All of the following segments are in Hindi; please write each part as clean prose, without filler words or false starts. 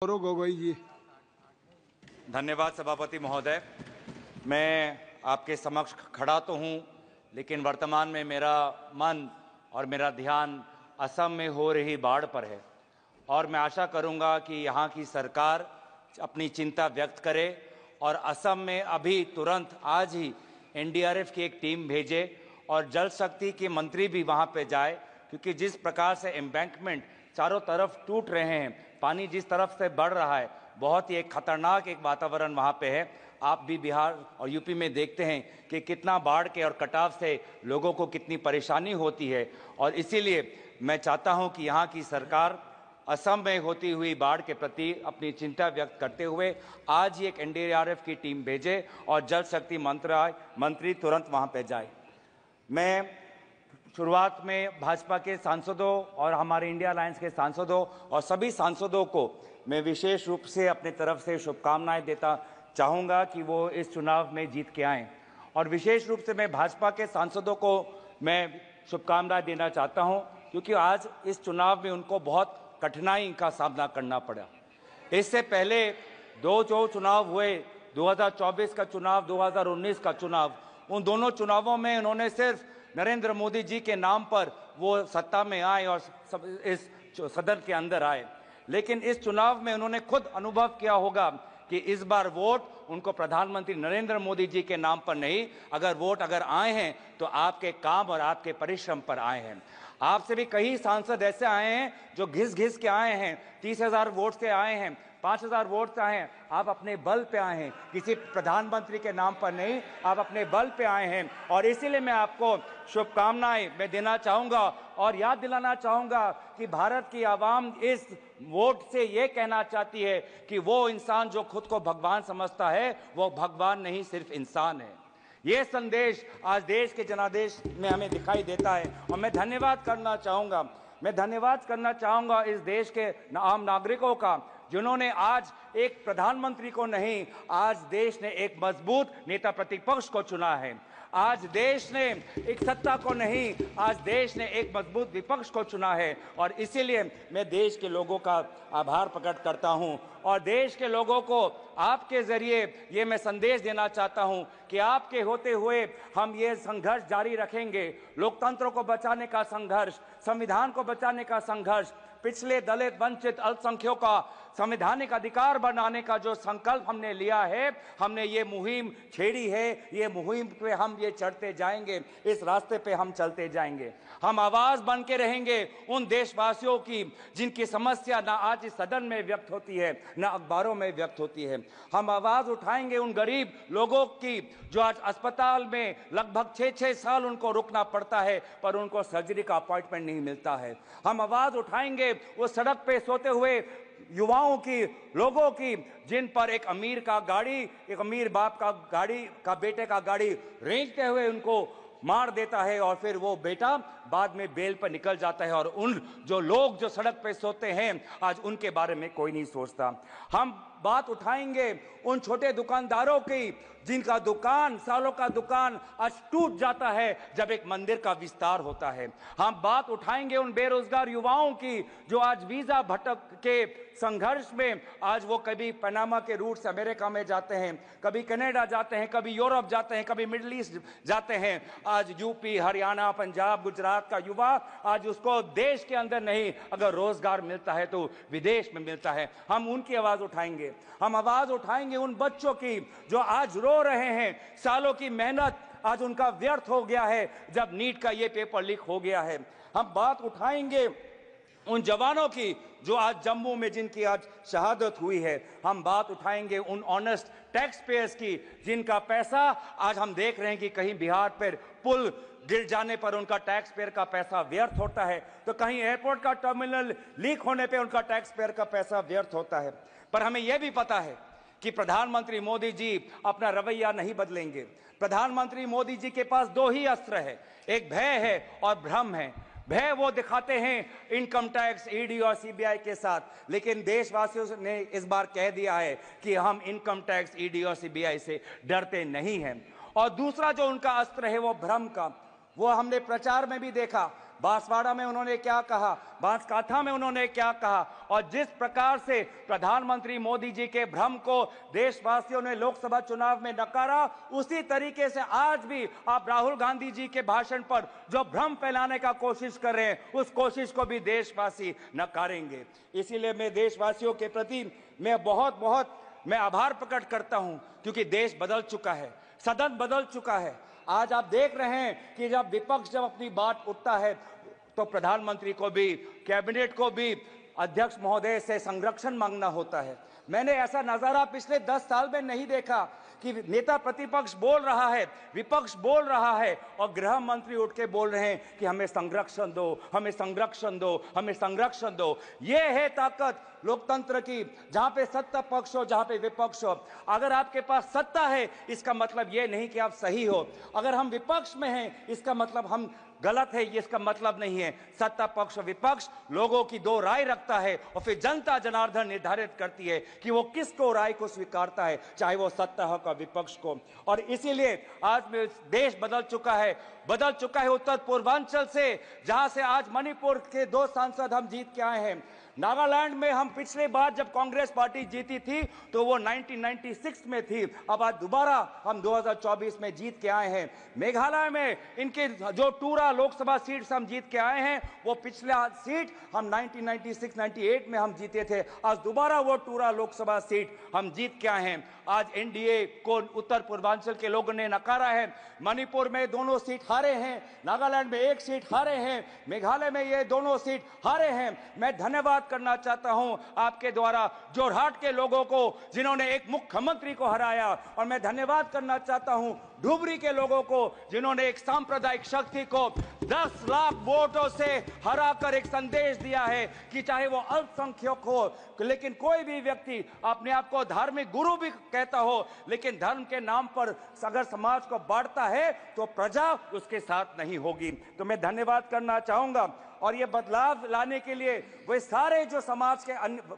गौरव गोगोई जी। धन्यवाद सभापति महोदय। मैं आपके समक्ष खड़ा तो हूं, लेकिन वर्तमान में मेरा मन और मेरा ध्यान असम में हो रही बाढ़ पर है और मैं आशा करूंगा कि यहां की सरकार अपनी चिंता व्यक्त करे और असम में अभी तुरंत आज ही एनडीआरएफ की एक टीम भेजे और जल शक्ति के मंत्री भी वहां पे जाए, क्योंकि जिस प्रकार से एम्बैंकमेंट चारों तरफ टूट रहे हैं, पानी जिस तरफ से बढ़ रहा है, बहुत ही एक खतरनाक एक वातावरण वहाँ पे है। आप भी बिहार और यूपी में देखते हैं कि कितना बाढ़ के और कटाव से लोगों को कितनी परेशानी होती है और इसीलिए मैं चाहता हूँ कि यहाँ की सरकार असम में होती हुई बाढ़ के प्रति अपनी चिंता व्यक्त करते हुए आज ही एक एनडीआरएफ की टीम भेजे और जल शक्ति मंत्री तुरंत वहाँ पे जाए। मैं शुरुआत में भाजपा के सांसदों और हमारे इंडिया अलायंस के सांसदों और सभी सांसदों को मैं विशेष रूप से अपने तरफ से शुभकामनाएं देता चाहूँगा कि वो इस चुनाव में जीत के आएँ और विशेष रूप से मैं भाजपा के सांसदों को मैं शुभकामनाएं देना चाहता हूँ, क्योंकि आज इस चुनाव में उनको बहुत कठिनाई का सामना करना पड़ा। इससे पहले दो जो चुनाव हुए, 2024 का चुनाव, 2019 का चुनाव, उन दोनों चुनावों में उन्होंने सिर्फ नरेंद्र मोदी जी के नाम पर वो सत्ता में आए और इस सदन के अंदर आए, लेकिन इस चुनाव में उन्होंने खुद अनुभव किया होगा कि इस बार वोट उनको प्रधानमंत्री नरेंद्र मोदी जी के नाम पर नहीं, अगर वोट आए हैं तो आपके काम और आपके परिश्रम पर आए हैं। आपसे भी कई सांसद ऐसे आए हैं जो घिस घिस के आए हैं, 30,000 वोट से आए हैं, 5,000 वोट से आए हैं। आप अपने बल पे आए हैं, किसी प्रधानमंत्री के नाम पर नहीं, आप अपने बल पे आए हैं और इसीलिए मैं आपको शुभकामनाएं मैं देना चाहूँगा और याद दिलाना चाहूँगा कि भारत की आवाम इस वोट से ये कहना चाहती है कि वो इंसान जो खुद को भगवान समझता है वो भगवान नहीं, सिर्फ इंसान है। ये संदेश आज देश के जनादेश में हमें दिखाई देता है और मैं धन्यवाद करना चाहूँगा इस देश के आम नागरिकों का, जिन्होंने आज एक प्रधानमंत्री को नहीं, आज देश ने एक मजबूत नेता प्रतिपक्ष को चुना है। आज देश ने एक सत्ता को नहीं, आज देश ने एक मजबूत विपक्ष को चुना है और इसीलिए मैं देश के लोगों का आभार प्रकट करता हूं और देश के लोगों को आपके जरिए ये मैं संदेश देना चाहता हूं कि आपके होते हुए हम ये संघर्ष जारी रखेंगे। लोकतंत्र को बचाने का संघर्ष, संविधान को बचाने का संघर्ष, पिछले दलित वंचित अल्पसंख्यकों का संवैधानिक अधिकार बनाने का जो संकल्प हमने लिया है, हमने ये मुहिम छेड़ी है, ये मुहिम पे हम ये चढ़ते जाएंगे, इस रास्ते पे हम चलते जाएंगे। हम आवाज बन के रहेंगे उन देशवासियों की जिनकी समस्या ना आज इस सदन में व्यक्त होती है ना अखबारों में व्यक्त होती है। हम आवाज उठाएंगे उन गरीब लोगों की जो आज अस्पताल में लगभग 6-6 साल उनको रुकना पड़ता है पर उनको सर्जरी का अपॉइंटमेंट नहीं मिलता है। हम आवाज उठाएंगे वो सड़क पे सोते हुए युवाओं की, लोगों की, जिन पर एक अमीर का गाड़ी, एक अमीर बाप का गाड़ी का बेटे का गाड़ी रेंगते हुए उनको मार देता है और फिर वो बेटा बाद में बेल पर निकल जाता है और उन जो लोग जो सड़क पे सोते हैं आज उनके बारे में कोई नहीं सोचता। हम बात उठाएंगे उन छोटे दुकानदारों की जिनका दुकान, सालों का दुकान आज टूट जाता है जब एक मंदिर का विस्तार होता है। हम बात उठाएंगे उन बेरोजगार युवाओं की जो आज वीजा भटक के संघर्ष में आज वो कभी पनामा के रूट से अमेरिका में जाते हैं, कभी कनाडा जाते हैं, कभी यूरोप जाते हैं, कभी मिडिल ईस्ट जाते हैं। आज यूपी, हरियाणा, पंजाब, गुजरात का युवा आज उसको देश के अंदर नहीं, अगर रोजगार मिलता है तो विदेश में मिलता है। हम उनकी आवाज उठाएंगे। हम आवाज उठाएंगे उन बच्चों की जो आज रो रहे हैं, सालों की मेहनत आज उनका व्यर्थ हो गया है जब नीट का ये पेपर लीक हो गया है। हम बात उठाएंगे उन जवानों की जो आज जम्मू में जिनकी आज शहादत हुई है। हम बात उठाएंगे उन ऑनेस्ट टैक्स पेयर्स की जिनका पैसा आज हम देख रहे हैं कि कहीं बिहार पर पुल गिर जाने पर उनका टैक्स पेयर का पैसा व्यर्थ होता है, तो कहीं एयरपोर्ट का टर्मिनल लीक होने पर उनका टैक्स पेयर का पैसा व्यर्थ होता है। पर हमें यह भी पता है कि प्रधानमंत्री मोदी जी अपना रवैया नहीं बदलेंगे। प्रधानमंत्री मोदी जी के पास दो ही अस्त्र है, एक भय है और भ्रम है। भय वो दिखाते हैं इनकम टैक्स, ईडी और सीबीआई के साथ, लेकिन देशवासियों ने इस बार कह दिया है कि हम इनकम टैक्स, ईडी और सीबीआई से डरते नहीं हैं। और दूसरा जो उनका अस्त्र है वो भ्रम का, वो हमने प्रचार में भी देखा बांसवाड़ा में उन्होंने क्या कहा, बांसकाठा में उन्होंने क्या कहा, और जिस प्रकार से प्रधानमंत्री मोदी जी के भ्रम को देशवासियों ने लोकसभा चुनाव में नकारा, उसी तरीके से आज भी आप राहुल गांधी जी के भाषण पर जो भ्रम फैलाने का कोशिश कर रहे हैं, उस कोशिश को भी देशवासी नकारेंगे। इसीलिए मैं देशवासियों के प्रति मैं बहुत मैं आभार प्रकट करता हूं, क्योंकि देश बदल चुका है, सदन बदल चुका है। आज आप देख रहे हैं कि जब विपक्ष जब अपनी बात उठता है तो प्रधानमंत्री को भी, कैबिनेट को भी अध्यक्ष महोदय से संरक्षण मांगना होता है। मैंने ऐसा नजारा पिछले 10 साल में नहीं देखा कि नेता प्रतिपक्ष बोल रहा है, विपक्ष बोल रहा है और गृह मंत्री उठ के बोल रहे हैं कि हमें संरक्षण दो, हमें संरक्षण दो, हमें संरक्षण दो। ये है ताकत लोकतंत्र की, जहां पे सत्ता पक्ष हो, जहां पे विपक्ष हो। अगर आपके पास सत्ता है, इसका मतलब ये नहीं कि आप सही हो। अगर हम विपक्ष में हैं, इसका मतलब हम गलत है, ये इसका मतलब नहीं है। सत्ता पक्ष और विपक्ष लोगों की दो राय रखता है और फिर जनता जनार्दन निर्धारित करती है कि वो किसको राय को स्वीकारता है, चाहे वो सत्ता हो का विपक्ष को। और इसीलिए आज में देश बदल चुका है उत्तर पूर्वांचल से, जहां से आज मणिपुर के 2 सांसद हम जीत के आए हैं। नागालैंड में हम पिछले बार जब कांग्रेस पार्टी जीती थी तो वो 1996 में थी, अब आज दोबारा हम 2024 में जीत के आए हैं। मेघालय में इनके जो टूरा लोकसभा सीट हम जीत के आए हैं, वो पिछला सीट हम 1996-98 में हम जीते थे, आज दोबारा वो टूरा लोकसभा सीट हम जीत के आए हैं। आज एनडीए को उत्तर पूर्वांचल के लोगों ने नकारा है। मणिपुर में दोनों सीट हारे हैं, नागालैंड में 1 सीट हारे हैं, मेघालय में ये दोनों सीट हारे हैं। मैं धन्यवाद करना चाहता हूं आपके द्वारा जोरहाट के लोगों को, जिन्होंने एक मुख्यमंत्री को हराया, और मैं धन्यवाद करना चाहता हूं धुबरी के लोगों को, जिन्होंने एक सांप्रदायिक शक्ति को 10 लाख वोटों से हराकर एक संदेश दिया है कि चाहे वो अल्पसंख्यक हो, लेकिन कोई भी व्यक्ति अपने आप को धार्मिक गुरु भी कहता हो, लेकिन धर्म के नाम पर अगर समाज को बांटता है तो प्रजा उसके साथ नहीं होगी। तो मैं धन्यवाद करना चाहूंगा। और ये बदलाव लाने के लिए वे सारे जो समाज के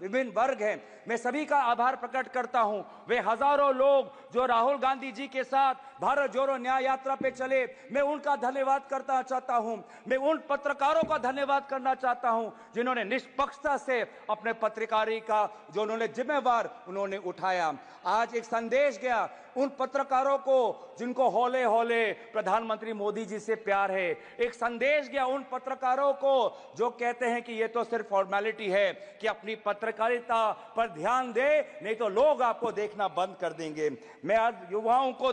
विभिन्न वर्ग हैं, मैं सभी का आभार प्रकट करता हूं। वे हजारों लोग जो राहुल गांधी जी के साथ भारत जोड़ो न्याय यात्रा पे चले, मैं उनका धन्यवाद करना चाहता हूं। मैं उन पत्रकारों का धन्यवाद करना चाहता हूं जिन्होंने निष्पक्षता से अपने पत्रकारी का जो उन्होंने जिम्मेवार उन्होंने उठाया। आज एक संदेश गया उन पत्रकारों को जिनको हौले हौले प्रधानमंत्री मोदी जी से प्यार है। एक संदेश गया उन पत्रकारों को जो कहते हैं कि ये तो सिर्फ फॉर्मेलिटी है, कि अपनी पत्रकारिता पर ध्यान दे, नहीं तो लोग आपको देखना बंद कर देंगे। मैं आज युवाओं को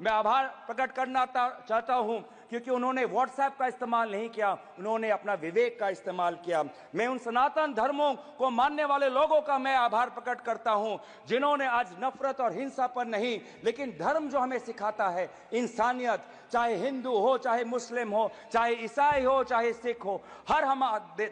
मैं आभार प्रकट करना चाहता हूं, क्योंकि उन्होंने व्हाट्सएप का इस्तेमाल नहीं किया, उन्होंने अपना विवेक का इस्तेमाल किया। मैं उन सनातन धर्मों को मानने वाले लोगों का मैं आभार प्रकट करता हूं, जिन्होंने आज नफरत और हिंसा पर नहीं, लेकिन धर्म जो हमें सिखाता है इंसानियत, चाहे हिंदू हो, चाहे मुस्लिम हो, चाहे ईसाई हो, चाहे सिख हो, हर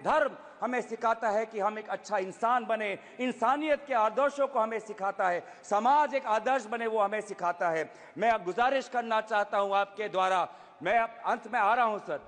धर्म हमें सिखाता है कि हम एक अच्छा इंसान बने। इंसानियत के आदर्शों को हमें सिखाता है, समाज एक आदर्श बने वो हमें सिखाता है। मैं अब गुजारिश करना चाहता हूं आपके द्वारा, मैं अंत में आ रहा हूं सर,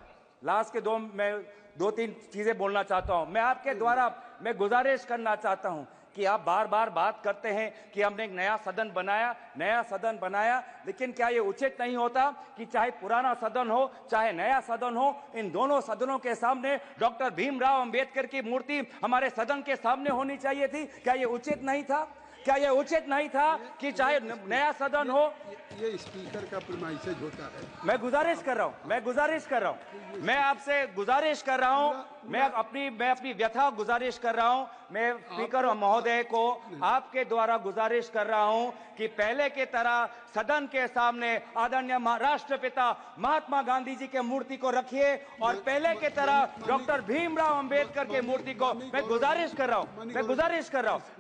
लास्ट के मैं 2-3 चीजें बोलना चाहता हूं। मैं आपके द्वारा मैं गुजारिश करना चाहता हूं कि आप बार बार बात करते हैं कि हमने एक नया सदन बनाया, लेकिन क्या ये उचित नहीं होता कि चाहे पुराना सदन हो चाहे नया सदन हो, इन दोनों सदनों के सामने डॉक्टर भीमराव अंबेडकर की मूर्ति हमारे सदन के सामने होनी चाहिए थी? क्या ये उचित नहीं था? क्या यह उचित नहीं था कि चाहे नया सदन हो? ये स्पीकर का फरमाइश होता है। मैं गुजारिश कर रहा हूं, मैं आपसे गुजारिश कर रहा हूं, मैं अपनी व्यथा गुजारिश कर रहा हूं। मैं स्पीकर महोदय को आपके द्वारा गुजारिश कर रहा हूं कि पहले की तरह सदन के सामने आदरणीय राष्ट्रपिता महात्मा गांधी जी के मूर्ति को रखिए, और पहले की तरह डॉक्टर भीमराव अंबेडकर के मूर्ति को मैं गुजारिश कर रहा हूं।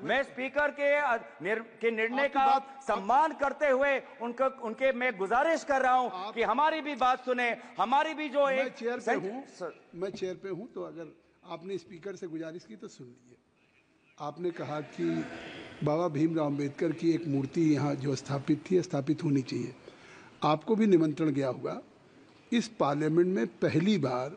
मैं स्पीकर के निर्णय का सम्मान करते हुए उनके मैं गुजारिश कर रहा हूं कि हमारी भी बात सुने, हमारी भी जो मैं चेयर पे हूं, तो अगर आपने स्पीकर से गुजारिश की तो सुन लीजिए। आपने कहा कि बाबा भीमराव अंबेडकर की एक मूर्ति यहाँ जो स्थापित होनी चाहिए। आपको भी निमंत्रण गया होगा। इस पार्लियामेंट में पहली बार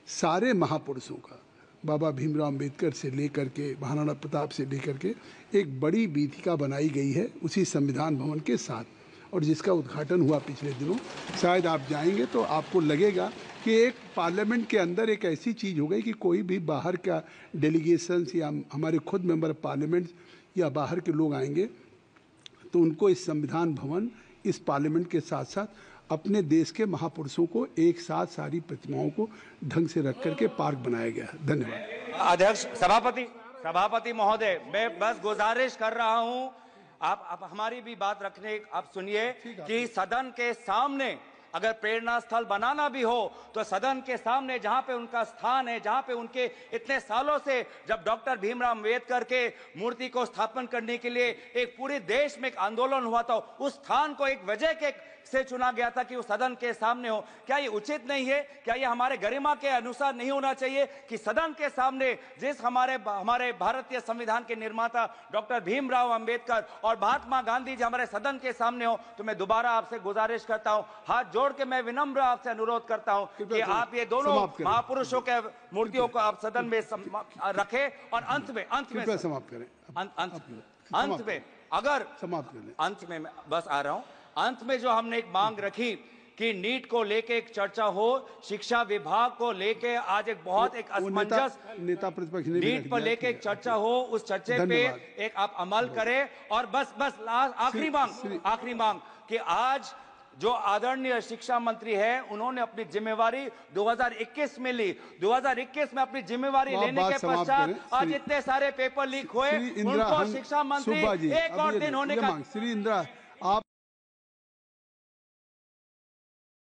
सारे महापुरुषों का, बाबा भीमराव अंबेडकर से लेकर के महाराणा प्रताप से लेकर के, एक बड़ी वीथिका बनाई गई है उसी संविधान भवन के साथ, और जिसका उद्घाटन हुआ पिछले दिनों, शायद आप जाएंगे तो आपको लगेगा कि एक पार्लियामेंट के अंदर एक ऐसी चीज़ हो गई कि कोई भी बाहर का डेलीगेशंस या हमारे खुद मेंबर ऑफ पार्लियामेंट या बाहर के लोग आएंगे तो उनको इस संविधान भवन, इस पार्लियामेंट के साथ साथ अपने देश के महापुरुषों को एक साथ सारी प्रतिमाओं को ढंग से रख करके पार्क बनाया गया। धन्यवाद। अध्यक्ष, सभापति महोदय, मैं बस गुजारिश कर रहा हूं, आप हमारी भी बात रखने, आप सुनिए कि सदन के सामने अगर प्रेरणा स्थल बनाना भी हो तो सदन के सामने जहां पे उनका स्थान है, जहां पे उनके इतने सालों से जब डॉक्टर भीमराव अंबेडकर के मूर्ति को स्थापन करने के लिए एक पूरे देश में एक आंदोलन हुआ था, उस स्थान को एक वजह के से चुना गया था कि वो सदन के सामने हो। क्या ये उचित नहीं है? क्या ये हमारे गरिमा के अनुसार नहीं होना चाहिए कि सदन के सामने जिस हमारे भारतीय संविधान के निर्माता डॉक्टर भीमराव अंबेडकर और महात्मा गांधी जी हमारे सदन के सामने हो? तो मैं दोबारा आपसे गुजारिश करता हूं, हाथ जोड़ के मैं विनम्र आपसे अनुरोध करता हूं कि आप ये दोनों महापुरुषों के मूर्तियों को आप सदन में रखें और अंत में समाप्त करें। अंत में अगर समाप्त करें, अंत में बस आ रहा हूं, अंत में जो हमने एक मांग रखी कि नीट को लेके एक चर्चा हो, शिक्षा विभाग को लेके आज एक बहुत एक असमंजस नेता प्रतिपक्ष ने नीट पर लेके एक चर्चा हो, उस चर्चे पे एक आप अमल करें। और बस आखिरी मांग कि आज जो आदरणीय शिक्षा मंत्री है उन्होंने अपनी जिम्मेवारी 2021 में ली, 2021 में अपनी जिम्मेवारी लेने के पश्चात आज इतने सारे पेपर लीक हुए, उनको शिक्षा मंत्री एक और दिन होने का। श्री इंदिरा, आप